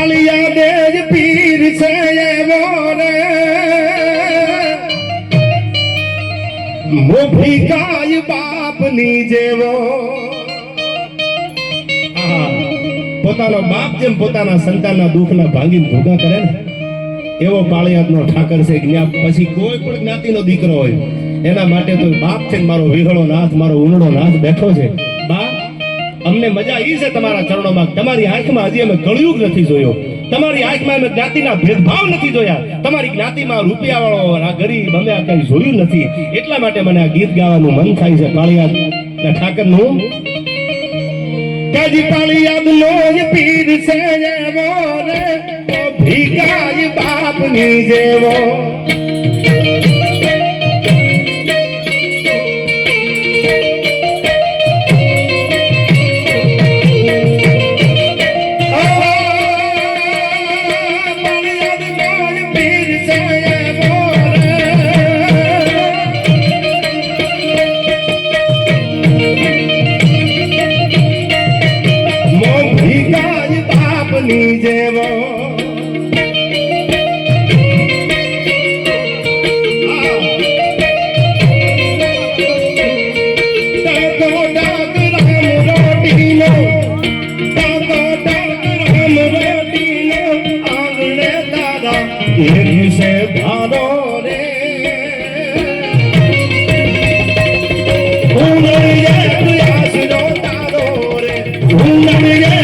પાળિયા દેજ પીર છે એવો રે મોભી કાય બાપની જેવો પોતાનો બાપ જેમ પોતાના સંતાનના દુઃખના ભાંગીને ભોગા કરે ને એવો પાળિયાદનો ઠાકર છે. પછી કોઈ પણ જ્ઞાતિનો દીકરો હોય એના માટે તો બાપ છે મારો વિહળો નાથ મારો ઉનડો નાથ બેઠો છે. બા અમને મજા ઈ છે તમારા ચરણોમાં. તમારી આંખમાં હજી અમે કળયુગ નથી જોયો. તમારી આંખમાં અમે જ્ઞાતિના ભેદભાવ નથી જોયા. તમારી જ્ઞાતિમાં રૂપિયાવાળો આ ગરીબ અમે આ કઈ જોયું નથી. એટલા માટે મને આ ગીત ગાવાનું મન થાય છે પાળિયાદ ઠાકરનું. કાજી પાળિયાદ નો પીર છે એવો રે ભીખાઈ બાપની જેવો જેવો से भारो रे उन्हें ये प्रयास रो तारो रे उन्हें